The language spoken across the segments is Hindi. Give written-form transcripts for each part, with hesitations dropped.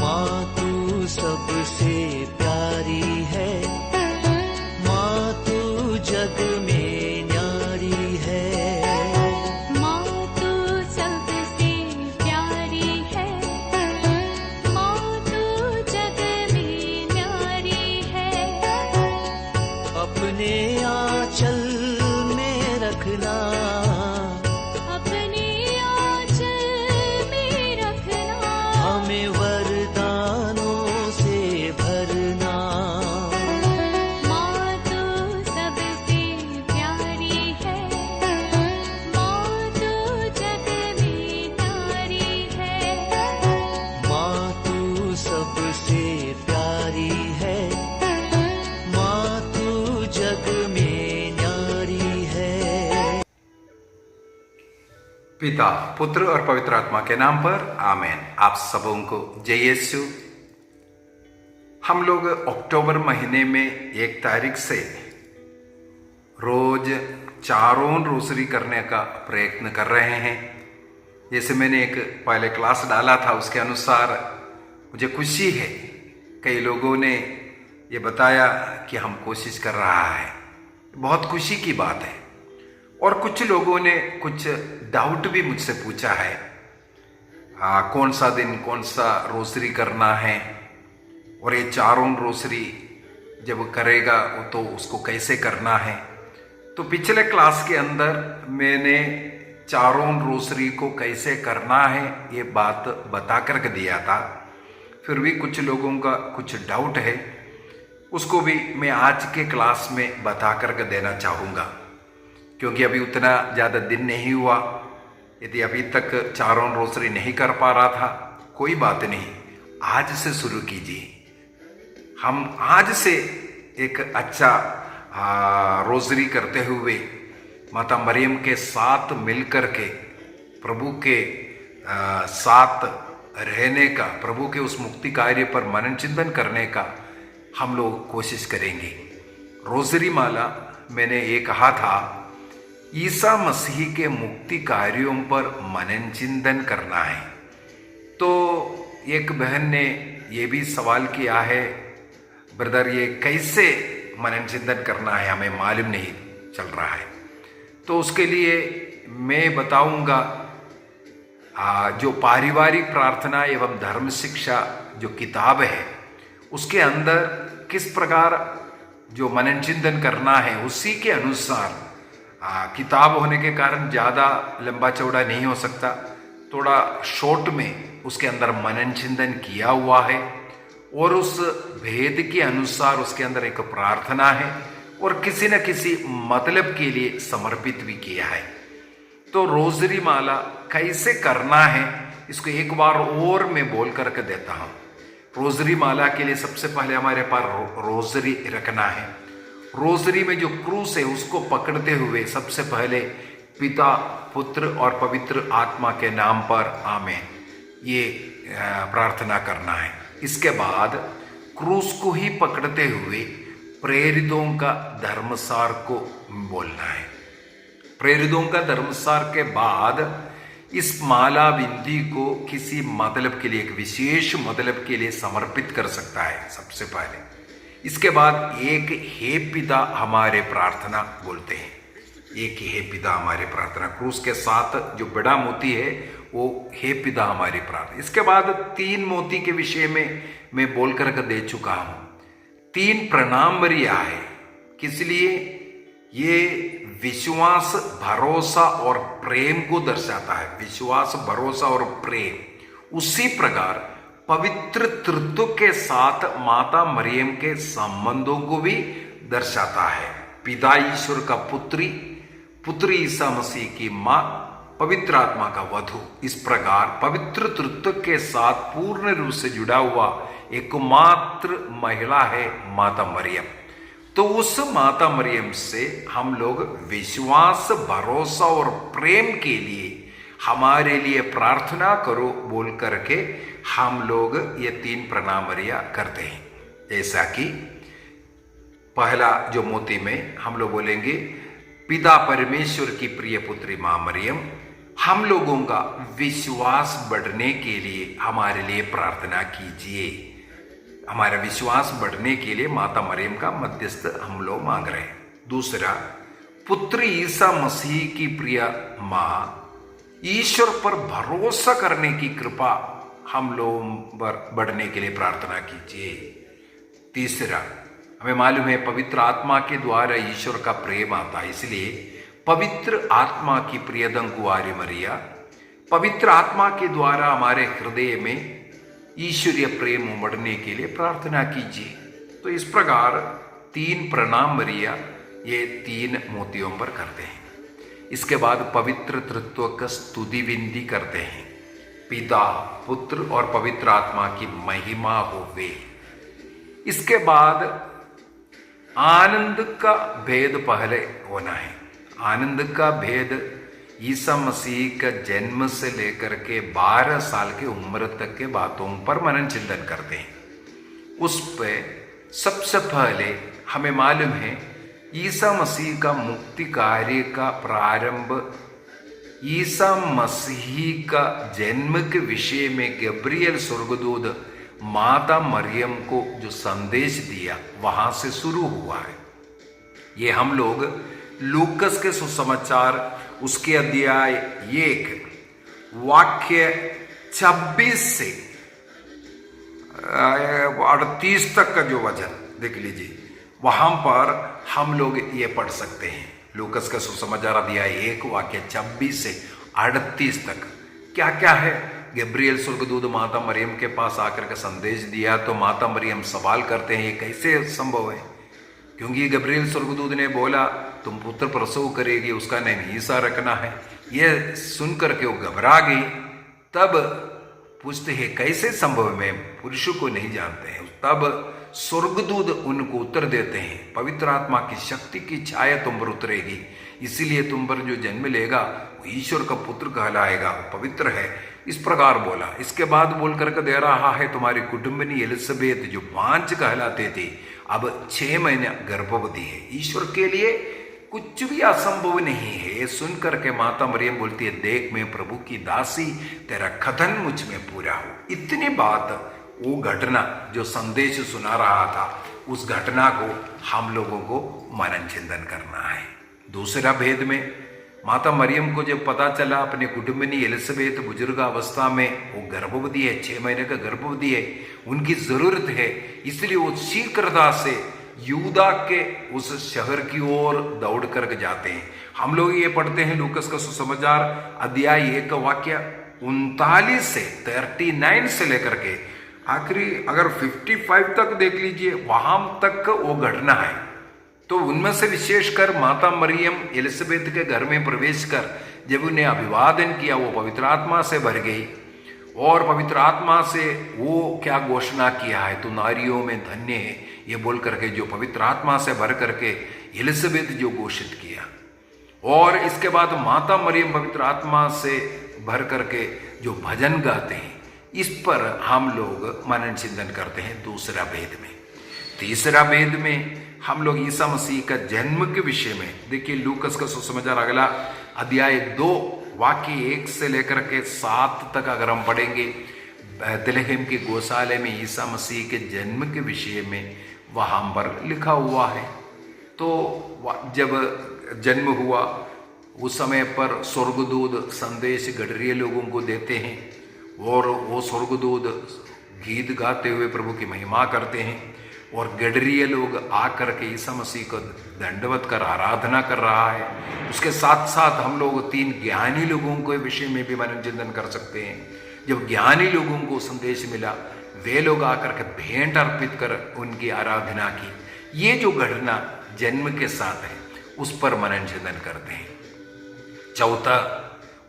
माँ तू सबसे प्यारी है, माँ तू जग में न्यारी है। माँ तू सबसे प्यारी है, माँ तू जग में न्यारी है। अपने आंचल में रखना, अपने आंचल में रखना। हमें वरदानों से भरना। माँ तू सबसे प्यारी है, माँ तू जग में न्यारी है। माँ तू सबसे प्यारी है, माँ तू जग में न्यारी है। पिता, पुत्र और पवित्र आत्मा के नाम पर आमीन। आप सबों को जय यीशु। हम लोग अक्टूबर महीने में 1 तारीख से रोज 4 रोसरी करने का प्रयत्न कर रहे हैं। जैसे मैंने एक पहले क्लास डाला था, उसके अनुसार मुझे खुशी है, कई लोगों ने ये बताया कि हम कोशिश कर रहा है, बहुत खुशी की बात है। और कुछ लोगों ने कुछ डाउट भी मुझसे पूछा है, कौन सा दिन कौन सा रोसरी करना है, और ये 4 रोसरी जब करेगा तो उसको कैसे करना है। तो पिछले क्लास के अंदर मैंने 4 रोसरी को कैसे करना है ये बात बता करके दिया था। फिर भी कुछ लोगों का कुछ डाउट है, उसको भी मैं आज के क्लास में बता करके देना चाहूँगा, क्योंकि अभी उतना ज़्यादा दिन नहीं हुआ। यदि अभी तक 4 रोसरी नहीं कर पा रहा था, कोई बात नहीं, आज से शुरू कीजिए। हम आज से एक अच्छा रोसरी करते हुए माता मरियम के साथ मिलकर के प्रभु के साथ रहने का, प्रभु के उस मुक्ति कार्य पर मनन चिंतन करने का हम लोग कोशिश करेंगे। रोसरी माला मैंने ये कहा था, ईसा मसीह के मुक्ति कार्यों पर मनन चिंतन करना है। तो एक बहन ने ये भी सवाल किया है, ब्रदर ये कैसे मनन चिंतन करना है, हमें मालूम नहीं चल रहा है। तो उसके लिए मैं बताऊंगा, जो पारिवारिक प्रार्थना एवं धर्म शिक्षा जो किताब है, उसके अंदर किस प्रकार जो मनन चिंतन करना है, उसी के अनुसार किताब होने के कारण ज़्यादा लंबा चौड़ा नहीं हो सकता, थोड़ा शॉर्ट में उसके अंदर मनन चिंतन किया हुआ है, और उस भेद के अनुसार उसके अंदर एक प्रार्थना है और किसी न किसी मतलब के लिए समर्पित भी किया है। तो रोसरी माला कैसे करना है इसको एक बार और मैं बोल करके देता हूँ। रोसरी माला के लिए सबसे पहले हमारे पास रोसरी रखना है। रोसरी में जो क्रूस है उसको पकड़ते हुए सबसे पहले पिता, पुत्र और पवित्र आत्मा के नाम पर आमीन, ये प्रार्थना करना है। इसके बाद क्रूस को ही पकड़ते हुए प्रेरितों का धर्मसार को बोलना है। प्रेरितों का धर्मसार के बाद इस माला बिंदी को किसी मतलब के लिए, एक विशेष मतलब के लिए समर्पित कर सकता है सबसे पहले। इसके बाद एक हे पिता हमारे प्रार्थना बोलते हैं, एक हे पिता हमारे प्रार्थना, क्रूस के साथ जो बड़ा मोती है वो हे पिता हमारी प्रार्थना। इसके बाद 3 मोती के विषय में मैं बोल कर दे चुका हूं। 3 प्रणामरिया है, किस लिए? ये विश्वास, भरोसा और प्रेम को दर्शाता है। विश्वास, भरोसा और प्रेम। उसी प्रकार पवित्र तृत्व के साथ माता मरियम के संबंधों को भी दर्शाता है। पिता ईश्वर का पुत्री, पुत्री ईसा मसीह की मां, पवित्र आत्मा का वधु। इस प्रकार पवित्र तृत्व के साथ पूर्ण रूप से जुड़ा हुआ एकमात्र महिला है माता मरियम। तो उस माता मरियम से हम लोग विश्वास, भरोसा और प्रेम के लिए हमारे लिए प्रार्थना करो बोल करके हम लोग ये 3 प्रणामरिया करते हैं। जैसा कि पहला जो मोती में हम लोग बोलेंगे, पिता परमेश्वर की प्रिय पुत्री मां मरियम, हम लोगों का विश्वास बढ़ने के लिए हमारे लिए प्रार्थना कीजिए। हमारा विश्वास बढ़ने के लिए माता मरियम का मध्यस्थ हम लोग मांग रहे हैं। दूसरा, पुत्र ईसा मसीह की प्रिय मां ईश्वर पर भरोसा करने की कृपा हम लोग पर बढ़ने के लिए प्रार्थना कीजिए। तीसरा, हमें मालूम है पवित्र आत्मा के द्वारा ईश्वर का प्रेम आता है, इसलिए पवित्र आत्मा की प्रियतम कुंवारी मरिया, पवित्र आत्मा के द्वारा हमारे हृदय में ईश्वरीय प्रेम उमड़ने के लिए प्रार्थना कीजिए। तो इस प्रकार 3 प्रणाम मरिया ये 3 मोतियों पर करते हैं। इसके बाद पवित्र तृत्व का स्तुति विनती करते हैं। पिता, पुत्र और पवित्र आत्मा की महिमा होवे। इसके बाद आनंद का भेद पहले होना है। आनंद का भेद ईसा मसीह का जन्म से लेकर के 12 साल की उम्र तक के बातों पर मनन चिंतन करते हैं। उस पे सबसे पहले हमें मालूम है ईसा मसीह का मुक्ति कार्य का प्रारंभ ईसा मसीह का जन्म के विषय में गब्रियल स्वर्गदूत माता मरियम को जो संदेश दिया वहां से शुरू हुआ है। ये हम लोग लूकस के सुसमाचार उसके अध्याय 1 वाक्य 26 से 38 तक का जो वचन देख लीजिए, वहां पर हम लोग ये पढ़ सकते हैं। लूकस का सुसमाचार अध्याय 1 वाक्य 26 से 38 तक क्या क्या है। गब्रियल स्वर्गदूत माता मरियम के पास आकर के संदेश दिया तो माता मरियम सवाल करते हैं ये कैसे संभव है, क्योंकि गब्रियल स्वर्गदूत ने बोला तुम पुत्र प्रसव करेगी, उसका नाम ईसा रखना है। यह सुनकर के वो घबरा गई। तब पूछते हैं कैसे संभव, मैं पुरुषों को नहीं जानते हैं। तब स्वर्गदूत उनको उत्तर देते हैं पवित्र आत्मा की शक्ति की छाया तुम पर उतरेगी, इसीलिए तुम पर जो जन्म लेगा वो ईश्वर का पुत्र कहलाएगा, पवित्र है। इस प्रकार बोला। इसके बाद बोल करके दे रहा है तुम्हारी कुटुंबिनी एलिजाबेथ जो 5 कहलाते थे अब 6 महीने गर्भवती है। ईश्वर के लिए कुछ भी असंभव नहीं है। सुन करके माता मरियम बोलती है देख मैं प्रभु की दासी, तेरा कथन मुझ में पूरा हो। इतनी बात वो घटना जो संदेश सुना रहा था उस घटना को हम लोगों को मनन चिंतन करना है। दूसरा भेद में माता मरियम को जब पता चला अपने कुटुंबिनी एलिजाबेथ बुजुर्ग अवस्था में वो गर्भवती है, 6 महीने का गर्भवती है, उनकी जरूरत है, इसलिए वो शीघ्रता से यूदा के उस शहर की ओर दौड़ कर जाते हैं। हम लोग ये पढ़ते हैं लूकस का सुसमाचार अध्याय 1 वाक्य 39 से 39 से लेकर के आखिरी अगर 55 तक देख लीजिए, वहां तक वो घटना है। तो उनमें से विशेषकर माता मरियम एलिजाबेथ के घर में प्रवेश कर जब उन्हें अभिवादन किया वो पवित्र आत्मा से भर गई और पवित्र आत्मा से वो क्या घोषणा किया है तो नारियों में धन्य है ये बोल करके जो पवित्र आत्मा से भर करके एलिजाबेथ जो घोषित किया। और इसके बाद माता मरियम पवित्र आत्मा से भर करके जो भजन गाते हैं, इस पर हम लोग मनन चिंतन करते हैं दूसरा भेद में। तीसरा भेद में हम लोग ईसा मसीह का जन्म के विषय में देखिए लूकस का सुसमाचार अगला अध्याय 2 वाक्य 1 से लेकर के 7 तक अगर हम पढ़ेंगे बेथलेहम के गौशाले में ईसा मसीह के जन्म के विषय में वहां पर लिखा हुआ है। तो जब जन्म हुआ उस समय पर स्वर्गदूत संदेश गडरिये लोगों को देते हैं और वो स्वर्गदूत गीत गाते हुए प्रभु की महिमा करते हैं और गडरिये लोग आकर के ईसा मसीह को दंडवत कर आराधना कर रहा है। उसके साथ साथ हम लोग 3 ज्ञानी लोगों के विषय में भी मनन चिंतन कर सकते हैं। जब ज्ञानी लोगों को संदेश मिला वे लोग आकर के भेंट अर्पित कर उनकी आराधना की। ये जो घटना जन्म के साथ है उस पर मनन चिंतन करते हैं। चौथा,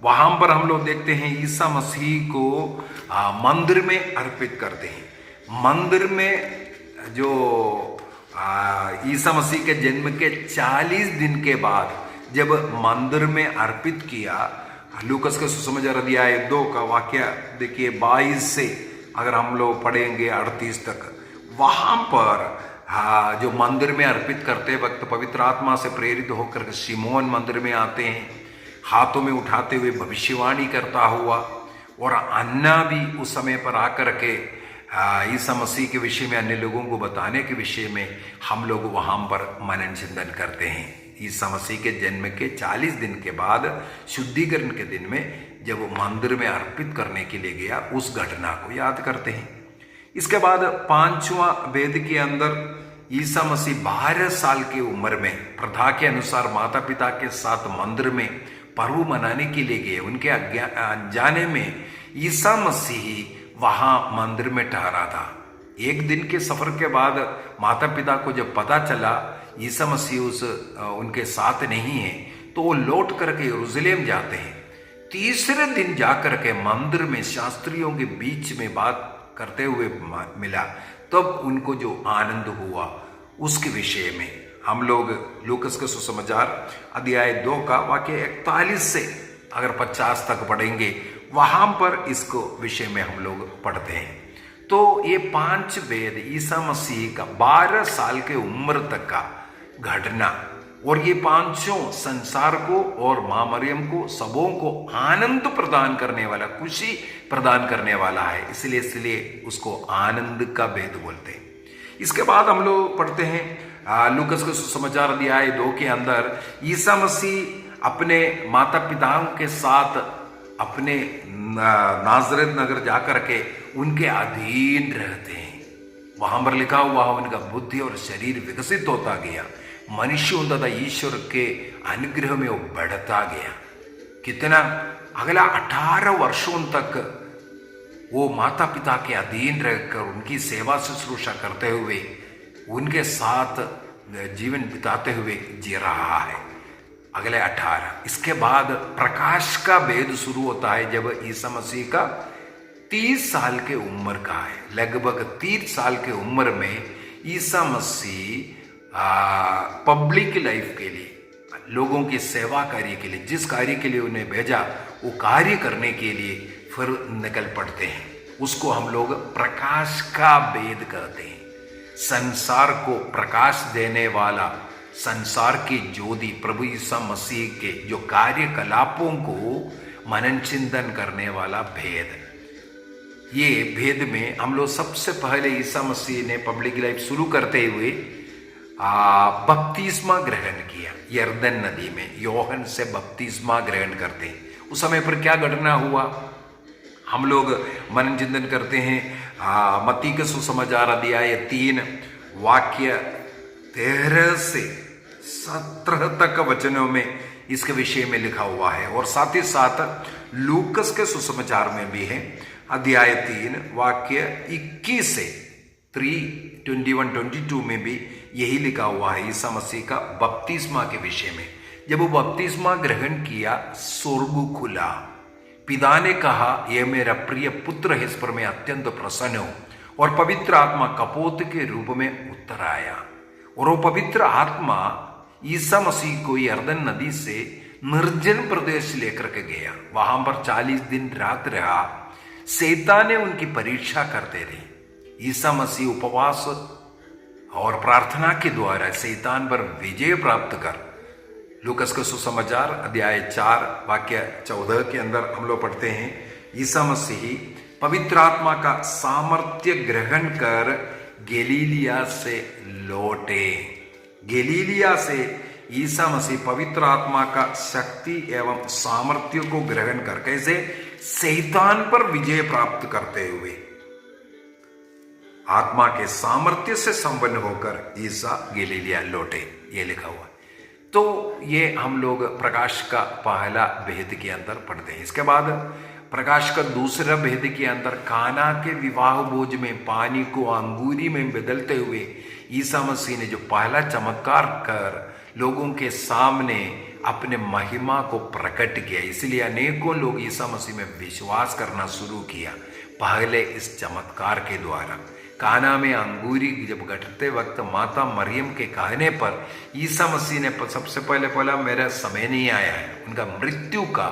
वहां पर हम लोग देखते हैं ईसा मसीह को मंदिर में अर्पित करते हैं। मंदिर में जो ईसा मसीह के जन्म के 40 दिन के बाद जब मंदिर में अर्पित किया, लूकस के सुसमाचार अध्याय 2 का वाक्य देखिए 22 से अगर हम लोग पढ़ेंगे 38 तक, वहां पर जो मंदिर में अर्पित करते वक्त पवित्र आत्मा से प्रेरित होकर शिमोन मंदिर में आते हैं। हाथों में उठाते हुए भविष्यवाणी करता हुआ, और अन्ना भी उस समय पर आकर के ईसा मसीह के विषय में अन्य लोगों को बताने के विषय में हम लोग वहाँ पर मनन चिंतन करते हैं। ईसा मसीह के जन्म के 40 दिन के बाद शुद्धिकरण के दिन में जब वो मंदिर में अर्पित करने के लिए गया, उस घटना को याद करते हैं। इसके बाद 5वां वेद के अंदर ईसा मसीह 12 साल की उम्र में प्रथा के अनुसार माता पिता के साथ मंदिर में पर्व मनाने के लिए गए। उनके अनजाने में ईसा मसीह वहां मंदिर में ठहरा था। एक दिन के सफर के बाद माता पिता को जब पता चला ईसा मसीह उनके साथ नहीं है, तो वो लौट करके यरूशलेम जाते हैं। तीसरे दिन जाकर के मंदिर में शास्त्रियों के बीच में बात करते हुए मिला, तब उनको जो आनंद हुआ उसके विषय में हम लोग लूकस के सुसमाचार अध्याय 2 का वाक्य 41 से अगर 50 तक पढ़ेंगे, वहां पर इसको विषय में हम लोग पढ़ते हैं। तो ये 5 वेद ईसा मसीह का 12 साल के उम्र तक का घटना, और ये 5 संसार को और मां मरियम को सबों को आनंद प्रदान करने वाला, खुशी प्रदान करने वाला है, इसलिए उसको आनंद का वेद बोलते हैं। इसके बाद हम लोग पढ़ते हैं लूकस के सुसमाचार अध्याय 2 के अंदर ईसा मसीह अपने माता पिताओं के साथ अपने नाजरेत नगर जाकर के उनके अधीन रहते हैं। वहां पर लिखा हुआ उनका बुद्धि और शरीर विकसित होता गया, मनुष्य तथा ईश्वर के अनुग्रह में वो बढ़ता गया। कितना अगला 18 वर्षों तक वो माता पिता के अधीन रहकर उनकी सेवा शुश्रूषा करते हुए उनके साथ जीवन बिताते हुए जी रहा है, अगले 18। इसके बाद प्रकाश का भेद शुरू होता है जब ईसा मसीह का 30 साल के उम्र का है। लगभग 30 साल के उम्र में ईसा मसीह पब्लिक लाइफ के लिए, लोगों की सेवा कार्य के लिए, जिस कार्य के लिए उन्हें भेजा वो कार्य करने के लिए फिर निकल पड़ते हैं। उसको हम लोग प्रकाश का भेद कहते हैं। संसार को प्रकाश देने वाला, संसार की ज्योति प्रभु ईसा मसीह के जो कार्यकलापों को मनन चिंतन करने वाला भेद। ये भेद में हम लोग सबसे पहले ईसा मसीह ने पब्लिक लाइफ शुरू करते हुए बपतिस्मा ग्रहण किया यरदन नदी में। योहन से बपतिस्मा ग्रहण करते हैं। उस समय पर क्या घटना हुआ हम लोग मनन चिंतन करते हैं। मत्ती के सुसमाचार अध्याय 3 वाक्य 13 से 17 तक वचनों में इसके विषय में लिखा हुआ है, और साथ ही साथ लूकस के सुसमाचार में भी है अध्याय 3 वाक्य 21 से 3:21-22 में भी यही लिखा हुआ है ईसा मसीह का बपतिस्मा के विषय में। जब वो बपतिस्मा ग्रहण किया, स्वर्ग खुला, पिता ने कहा यह मेरा प्रिय पुत्र है, इस पर मैं अत्यंत प्रसन्न हूं, और पवित्र आत्मा कपोत के रूप में उतर आया, और वो पवित्र आत्मा ईसा मसीह को यरदन नदी से निर्जन प्रदेश लेकर के गया। वहां पर 40 दिन रात रहा। शैतान ने उनकी परीक्षा करते रहे। ईसा मसीह उपवास और प्रार्थना के द्वारा शैतान पर विजय प्राप्त कर, लूकस के सुसमाचार अध्याय 4 वाक्य 14 के अंदर हम लोग पढ़ते हैं ईसा मसीह पवित्र आत्मा का सामर्थ्य ग्रहण कर गलीलिया से लौटे। गलीलिया से ईसा मसीह पवित्र आत्मा का शक्ति एवं सामर्थ्य को ग्रहण कर कैसे शैतान पर विजय प्राप्त करते हुए आत्मा के सामर्थ्य से संपन्न होकर ईसा गलीलिया लौटे, ये लिखा हुआ। तो ये हम लोग प्रकाश का पहला भेद के अंदर पढ़ते हैं। इसके बाद प्रकाश का दूसरा भेद के अंदर काना के विवाह भोज में पानी को अंगूरी में बदलते हुए ईसा मसीह ने जो पहला चमत्कार कर लोगों के सामने अपने महिमा को प्रकट किया, इसलिए अनेकों लोग ईसा मसीह में विश्वास करना शुरू किया पहले इस चमत्कार के द्वारा। काना में अंगूरी जब घटते वक्त माता मरियम के कहने पर ईसा मसीह ने सबसे पहले बोला मेरा समय नहीं आया है, उनका मृत्यु का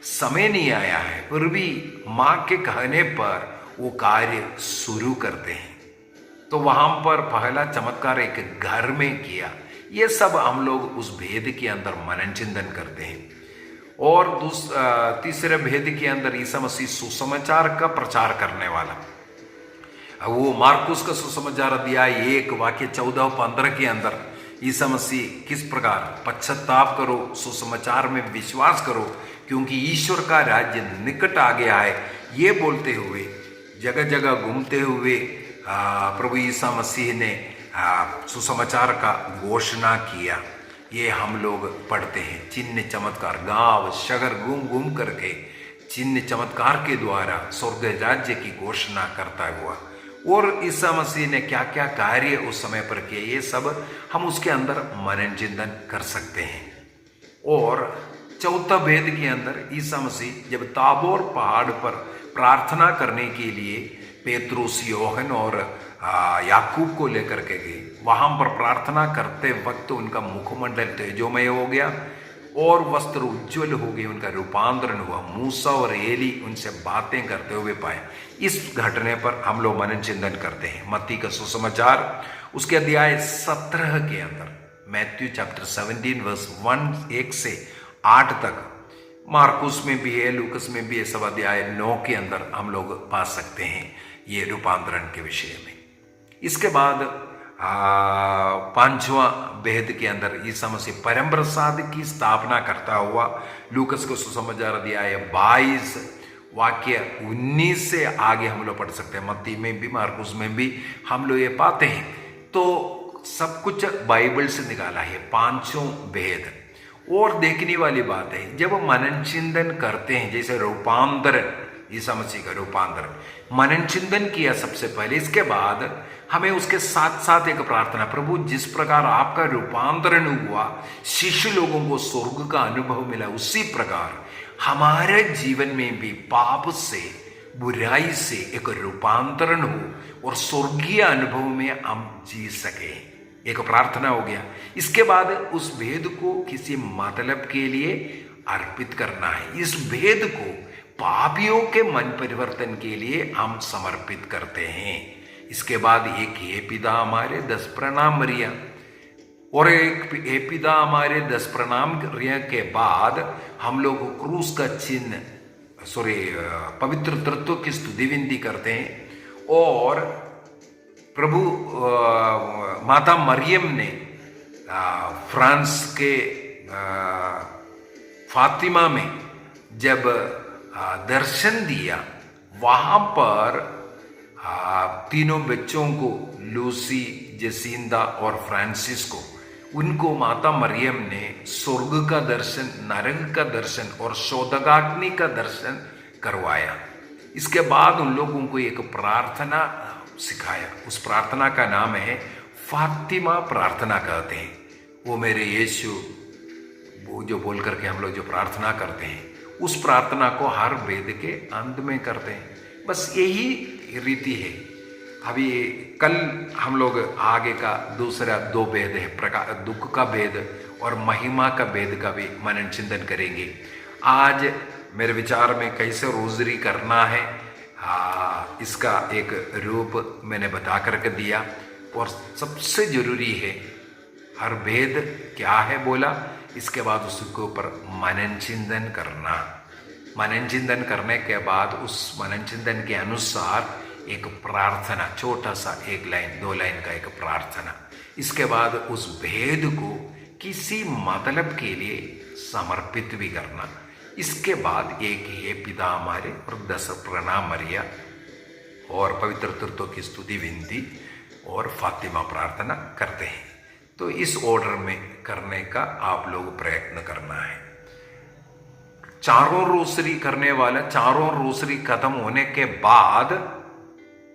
समय नहीं आया है, फिर भी माँ के कहने पर वो कार्य शुरू करते हैं। तो वहां पर पहला चमत्कार एक घर में किया। ये सब हम लोग उस भेद के अंदर मनन चिंतन करते हैं। और तीसरे भेद के अंदर ईसा मसीह सुसमाचार का प्रचार करने वाला। वो मार्कुस का सुसमाचार अध्याय 1 वाक्य 14-15 के अंदर ईसा मसीह किस प्रकार पश्चाताप करो, सुसमाचार में विश्वास करो, क्योंकि ईश्वर का राज्य निकट आ गया है, ये बोलते हुए जगह जगह घूमते हुए प्रभु ईसा मसीह ने सुसमाचार का घोषणा किया। ये हम लोग पढ़ते हैं। चिन्ह चमत्कार, गांव शहर घूम घूम करके चिन्ह चमत्कार के द्वारा स्वर्ग राज्य की घोषणा करता हुआ। और ईसा मसीह ने क्या क्या कार्य उस समय पर किए, ये सब हम उसके अंदर मनन चिंतन कर सकते हैं। और चौथा भेद के अंदर ईसा मसीह जब ताबोर पहाड़ पर प्रार्थना करने के लिए पेत्रुस, योहन और याकूब को लेकर के गए, वहां पर प्रार्थना करते वक्त उनका मुखमंडल तेजोमय हो गया और वस्त्र उज्ज्वल हो गए, उनका रूपांतरण हुआ। मूसा और एली उनसे बातें करते हुए पाए। इस घटने पर हम लोग मनन चिंतन करते हैं। मत्ती का सुसमाचार उसके अध्याय 17 के अंदर, मैथ्यू चैप्टर 17 वर्स 1 से 8 तक, मार्कुस में भी है, लूकस में भी है, सब अध्याय 9 के अंदर हम लोग पा सकते हैं ये रूपांतरण के विषय में। इसके बाद पांचवा भेद के अंदर ईसा मसीह परम प्रसाद की स्थापना करता हुआ, लूकस को सुसमाचार अध्याय 22 वाक्य 19 से आगे हम लोग पढ़ सकते हैं। मत्ती में भी मार्कुस में भी हम लोग ये पाते हैं। तो सब कुछ बाइबल से निकाला है, पांचों भेद। और देखने वाली बात है, जब मनन चिंतन करते हैं, जैसे रूपांतरण, ईसा मसीह का रूपांतरण मनन चिंतन किया सबसे पहले, इसके बाद हमें उसके साथ साथ एक प्रार्थना, प्रभु जिस प्रकार आपका रूपांतरण हुआ, शिष्य लोगों को स्वर्ग का अनुभव मिला, उसी प्रकार हमारे जीवन में भी पाप से, बुराई से एक रूपांतरण हो और स्वर्गीय अनुभव में हम जी सके। एक प्रार्थना हो गया। इसके बाद उस भेद को किसी मतलब के लिए अर्पित करना है। इस भेद को पापियों के मन परिवर्तन के लिए हम समर्पित करते हैं। इसके बाद एक हे पिता हमारे 10 प्रणाम मरिया, और एक हे पिता हमारे 10 प्रणाम मरिया के बाद हम लोग क्रूस का चिन्ह, पवित्र तत्व की स्तुति विनती करते हैं। और प्रभु माता मरियम ने फ्रांस के फातिमा में जब दर्शन दिया, वहां पर तीनों बच्चों को, लूसी, जेसिंदा और फ्रांसिस्को, उनको माता मरियम ने स्वर्ग का दर्शन, नरक का दर्शन और शोधकाग्नि का दर्शन करवाया। इसके बाद उन लोगों को एक प्रार्थना सिखाया। उस प्रार्थना का नाम है फातिमा प्रार्थना कहते हैं। वो मेरे यीशु, वो जो बोल करके हम लोग जो प्रार्थना करते हैं, उस प्रार्थना को हर वेद के अंत में करते हैं। बस यही रीति है। अभी कल हम लोग आगे का दूसरा 2 भेद है, दुख का भेद और महिमा का भेद का भी मनन चिंतन करेंगे। आज मेरे विचार में कैसे रोजरी करना है, इसका एक रूप मैंने बता करके दिया। और सबसे जरूरी है, हर भेद क्या है बोला, इसके बाद उसके ऊपर मनन चिंतन करना। मनन चिंतन करने के बाद उस मनन चिंतन के अनुसार एक प्रार्थना, छोटा सा 1 लाइन 2 लाइन का एक प्रार्थना। इसके बाद उस भेद को किसी मतलब के लिए समर्पित भी करना। इसके बाद एक ये पिता हमारे और 10 प्रणाम मरिया और पवित्र तत्व की स्तुति विनती और फातिमा प्रार्थना करते हैं। तो इस ऑर्डर में करने का आप लोग प्रयत्न करना है। चारों रोसरी करने वाला, चारों रोसरी खत्म होने के बाद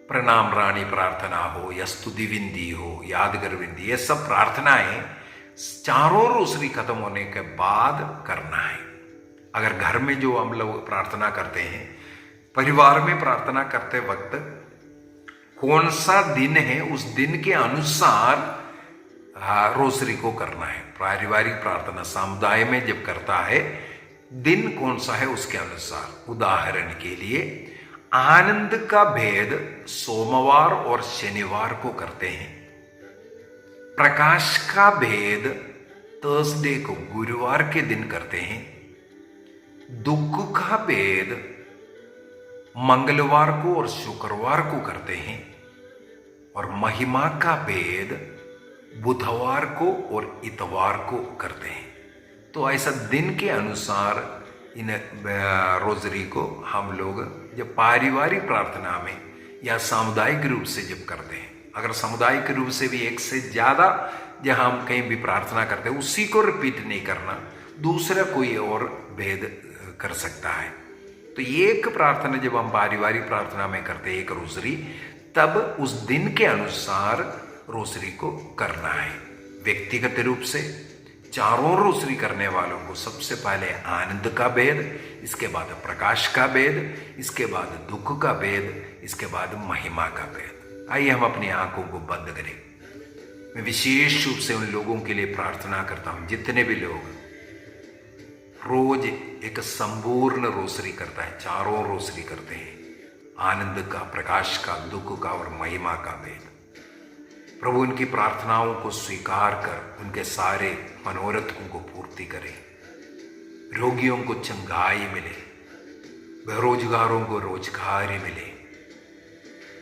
प्रणाम रानी प्रार्थना हो या स्तुति विनती हो, यादगार विनती, ये सब प्रार्थनाएं चारों रोसरी खत्म होने के बाद करना है। अगर घर में जो हम लोग प्रार्थना करते हैं, परिवार में प्रार्थना करते वक्त कौन सा दिन है, उस दिन के अनुसार रोसरी को करना है। पारिवारिक प्रार्थना समुदाय में जब करता है, दिन कौन सा है उसके अनुसार। उदाहरण के लिए आनंद का भेद सोमवार और शनिवार को करते हैं। प्रकाश का भेद थर्सडे को, गुरुवार के दिन करते हैं। दुख का भेद मंगलवार को और शुक्रवार को करते हैं और महिमा का भेद बुधवार को और इतवार को करते हैं। तो ऐसा दिन के अनुसार इन रोजरी को हम लोग जब पारिवारिक प्रार्थना में या सामुदायिक रूप से जब करते हैं, अगर सामुदायिक रूप से भी एक से ज़्यादा जहाँ हम कहीं भी प्रार्थना करते हैं उसी को रिपीट नहीं करना, दूसरा कोई और भेद कर सकता है। तो एक प्रार्थना जब हम पारिवारिक प्रार्थना में करते हैं एक रोजरी, तब उस दिन के अनुसार रोजरी को करना है। व्यक्तिगत रूप से चारों रोजरी करने वालों को सबसे पहले आनंद का भेद, इसके बाद प्रकाश का भेद, इसके बाद दुख का भेद, इसके बाद महिमा का भेद। आइए हम अपनी आंखों को बंद करें। मैं विशेष रूप से उन लोगों के लिए प्रार्थना करता हूं जितने भी लोग रोज एक संपूर्ण रोसरी करता है, चारों रोसरी करते हैं, आनंद का, प्रकाश का, दुख का और महिमा का भेद। प्रभु उनकी प्रार्थनाओं को स्वीकार कर उनके सारे मनोरथों को पूर्ति करे, रोगियों को चंगाई मिले, बेरोजगारों को रोजगार मिले,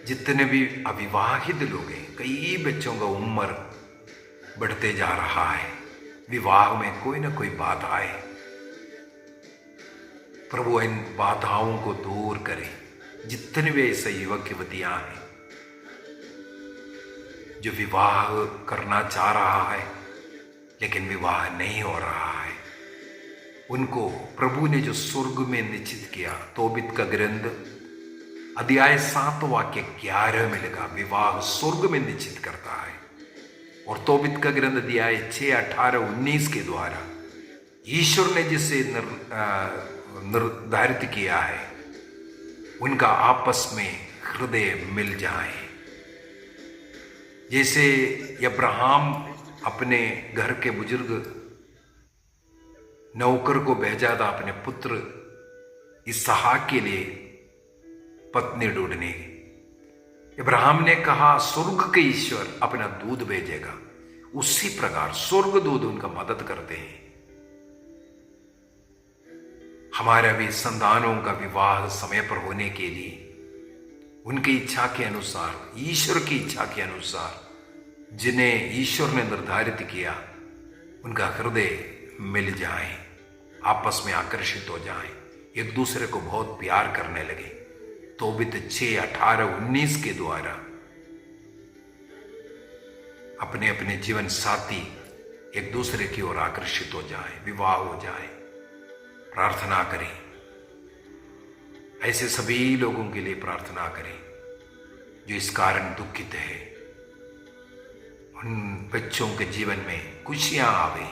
जितने भी अविवाहित लोग हैं, कई बच्चों का उम्र बढ़ते जा रहा है, विवाह में कोई ना कोई बाधा है, प्रभु इन बाधाओं को दूर करे। जितने भी ऐसे युवक युवतियां हैं जो विवाह करना चाह रहा है लेकिन विवाह नहीं हो रहा है, उनको प्रभु ने जो स्वर्ग में निश्चित किया, तोबित का ग्रंथ अध्याय 7 वाक्य 11 में लिखा, विवाह स्वर्ग में निश्चित करता है। और तोबित का ग्रंथ अध्याय 6, 18, 19 के द्वारा ईश्वर ने जिसे निर्धारित किया है उनका आपस में हृदय मिल जाए। जैसे अब्राहम अपने घर के बुजुर्ग नौकर को भेजा था अपने पुत्र इसहाक के लिए पत्नी ढूंढने, अब्राहम ने कहा स्वर्ग के ईश्वर अपना दूध भेजेगा, उसी प्रकार स्वर्ग दूध उनका मदद करते हैं। हमारा भी संतानों का विवाह समय पर होने के लिए उनकी इच्छा के अनुसार, ईश्वर की इच्छा के अनुसार, जिन्हें ईश्वर ने निर्धारित किया, उनका हृदय मिल जाए, आपस में आकर्षित हो जाए, एक दूसरे को बहुत प्यार करने लगे। तोबित 6, 18, 19 के द्वारा अपने अपने जीवन साथी एक दूसरे की ओर आकर्षित हो जाए, विवाह हो जाए। प्रार्थना करें, ऐसे सभी लोगों के लिए प्रार्थना करें जो इस कारण दुखित है, उन बच्चों के जीवन में खुशियां आवे,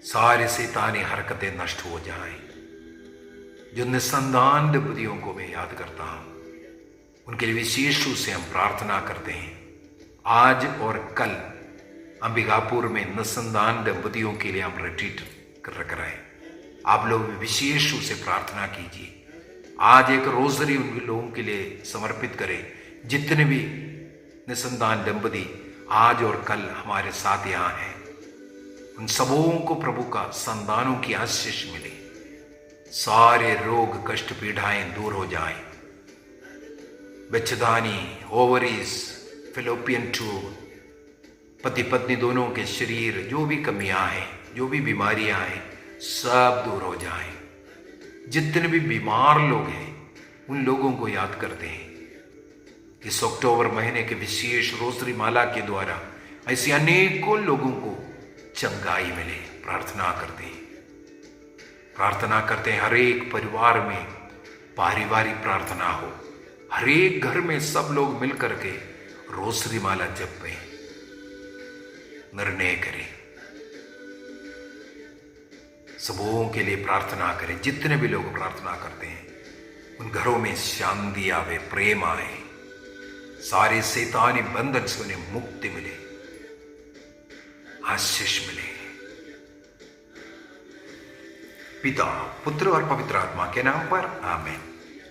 सारी शैतानी हरकतें नष्ट हो जाएं। जो निसंतान दंपतियों को मैं याद करता हूं, उनके लिए विशेष रूप से हम प्रार्थना करते हैं। आज और कल अंबिकापुर में निसंतान दंपतियों के लिए हम रिट्रीट रख रहे हैं। आप लोग विशेष रूप से प्रार्थना कीजिए। आज एक रोजरी उन लोगों के लिए समर्पित करें, जितने भी निसंतान दंपति आज और कल हमारे साथ यहाँ हैं, उन सबों को प्रभु का संतानों की आशीष मिले, सारे रोग कष्ट पीड़ाएं दूर हो जाएं, बच्चेदानी, ओवरीज, फेलोपियन ट्यूब, पति पत्नी दोनों के शरीर, जो भी कमियां हैं, जो भी बीमारियां हैं, सब दूर हो जाएं। जितने भी बीमार लोग हैं उन लोगों को याद करते हैं। इस अक्टूबर महीने के विशेष रोजरी माला के द्वारा ऐसे अनेकों लोगों को चंगाई मिले। प्रार्थना करते हैं हर एक परिवार में पारिवारिक प्रार्थना हो, हर एक घर में सब लोग मिलकर के रोजरी माला जपें, निर्णय करें, सबों के लिए प्रार्थना करें। जितने भी लोग प्रार्थना करते हैं उन घरों में शांति आवे, प्रेम आए, सारे शैतानी बंधन से उन्हें मुक्ति मिले, आशीष मिले। पिता, पुत्र और पवित्र आत्मा के नाम पर आमीन।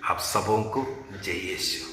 आप सबों को जय यीशु।